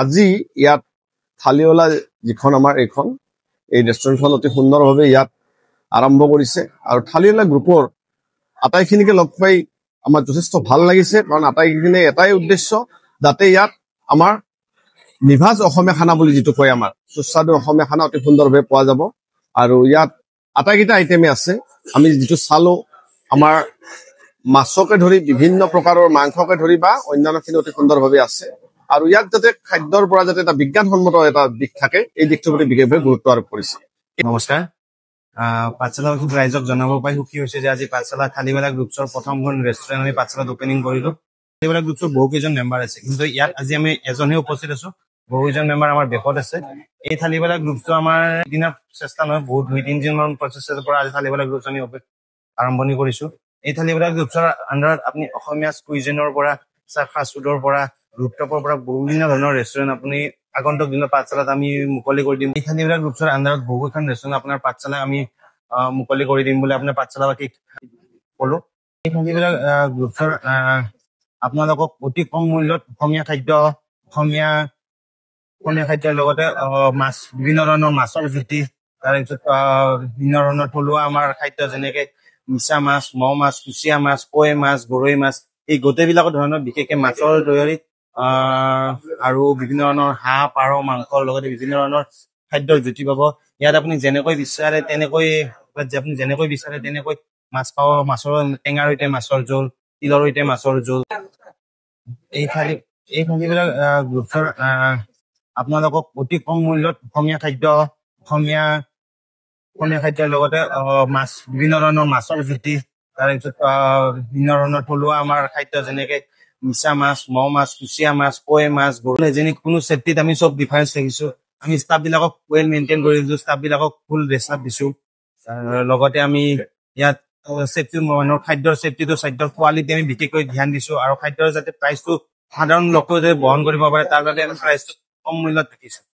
আজি ইয়াত থালিৱালা যিখন আমাৰ এই ৰেষ্টুৰেণ্টখন অতি সুন্দৰভাৱে ইয়াত আৰম্ভ কৰিছে আৰু থালিৱালা গ্ৰুপৰ আটাইখিনিকে লগ পাই আমাৰ যথেষ্ট ভাল লাগিছে কাৰণ আটাইখিনি এটাই উদ্দেশ্য যাতে ইয়াত আমাৰ নিভাজ অসমীয়া খানা বুলি যিটো কয় আমাৰ সুস্বাদু অসমীয়া খানা অতি সুন্দৰভাৱে পোৱা যাব আৰু ইয়াত আটাইকেইটা আইটেমে আছে আমি যিটো চালো আমাৰ মাছকে ধৰি বিভিন্ন প্ৰকাৰৰ মাংসকে ধৰি বা অন্যান্যখিনি অতি সুন্দৰভাৱে আছে আৰু ইয়াত যাতে খাদ্যৰ পৰা যাতে এটা বিজ্ঞানসন্মত এটা দিশ থাকে এই দিশটোৰ প্ৰতি বিশেষভাৱে গুৰুত্ব আৰোপ কৰিছে। নমস্কাৰ, পাঠশালা ৰাইজক জনাব পাই সুখী হৈছে যে আজি পাঠশালা থালিৱালা গ্ৰুপছৰ প্ৰথমখন ৰেষ্টুৰেণ্ট আমি পাঠশালাত অপেনিং কৰিলো। থালিৱালা গ্ৰুপছৰ বহুকেইজন মেম্বাৰ আছে, কিন্তু ইয়াত আজি আমি এজনহে উপস্থিত আছো। বহুকেইজন মেম্বাৰ আমাৰ দেশত আছে। এই থালিৱালা গ্ৰুপছটো আমাৰ দিনৰ চেষ্টা নহয়, বহুত 2-3 দিনমান প্ৰচেষ্টাৰ পৰা আজি থালিৱালা গ্ৰুপছ আমি আৰম্ভণি কৰিছো। এই থালিৱালা গ্ৰুপছৰ আণ্ডাৰত আপুনি অসমীয়া কুইজিনৰ পৰা ফাষ্ট ফুডৰ পৰা ৰুফটপৰ পৰা বিভিন্ন ধৰণৰ ৰেষ্টুৰেণ্ট আপুনি আগন্তুক দিনৰ পাঠশালাত আমি মুকলি কৰি দিম। এই থালিৱালা গ্ৰুপছৰ আণ্ডাৰত বহুকেইখন ৰেষ্টুৰেণ্ট আপোনাৰ পাঠশালা আমি মুকলি কৰি দিম বুলি আপোনাৰ পাঠশালাবাসীক কলো। এই থালিৱালা গ্ৰুপছৰ আপোনালোকক অতি কম মূল্যত অসমীয়া খাদ্যৰ লগতে মাছ, বিভিন্ন ধৰণৰ মাছৰ জুতি, তাৰপিছত বিভিন্ন ধৰণৰ থলুৱা আমাৰ খাদ্য যেনেকে মিছা মাছ, মৌ মাছ, কুচিয়া মাছ, কৈ মাছ, গৰৈ মাছ, এই গোটেইবিলাক ধৰণৰ বিশেষকে মাছৰ তৈয়াৰী আৰু বিভিন্ন ধৰণৰ হাঁহ, পাৰ, মাংসৰ লগতে বিভিন্ন ধৰণৰ খাদ্যৰ জুতি পাব। ইয়াত আপুনি যেনেকৈ বিচাৰে তেনেকৈ মাছ পাব। মাছৰ টেঙাৰ সৈতে মাছৰ জোল, তিলৰ সৈতে মাছৰ জোল। এই থালিৱালা গ্ৰুপছৰ আপোনালোকক অতি কম মূল্যত অসমীয়া খাদ্যৰ লগতে মাছ, বিভিন্ন ধৰণৰ মাছৰ জুতি, তাৰপিছত বিভিন্ন ধৰণৰ থলুৱা আমাৰ খাদ্য যেনেকে মিছা মাছ, মৌ মাছ, কুচিয়া মাছ, কৈ মাছ, গৰৈ, যেনে কোনো চেফটিত আমি চব ডিফাৰেন্স ৰাখিছো। আমি ষ্টাফ বিলাকক ৱেল মেইনটেইন কৰি দিছো, ষ্টাফ বিলাকক ফুল ড্ৰেছ আপ দিছো। লগতে আমি ইয়াত খাদ্যৰ চেফটিটো, খাদ্যৰ কোৱালিটি আমি বিশেষকৈ ধ্যান দিছো আৰু খাদ্যৰ যাতে প্ৰাইচটো সাধাৰণ লোকেও যাতে বহন কৰিব পাৰে তাৰ বাবে আমি প্ৰাইচটো কম মূল্যত ৰাখিছো।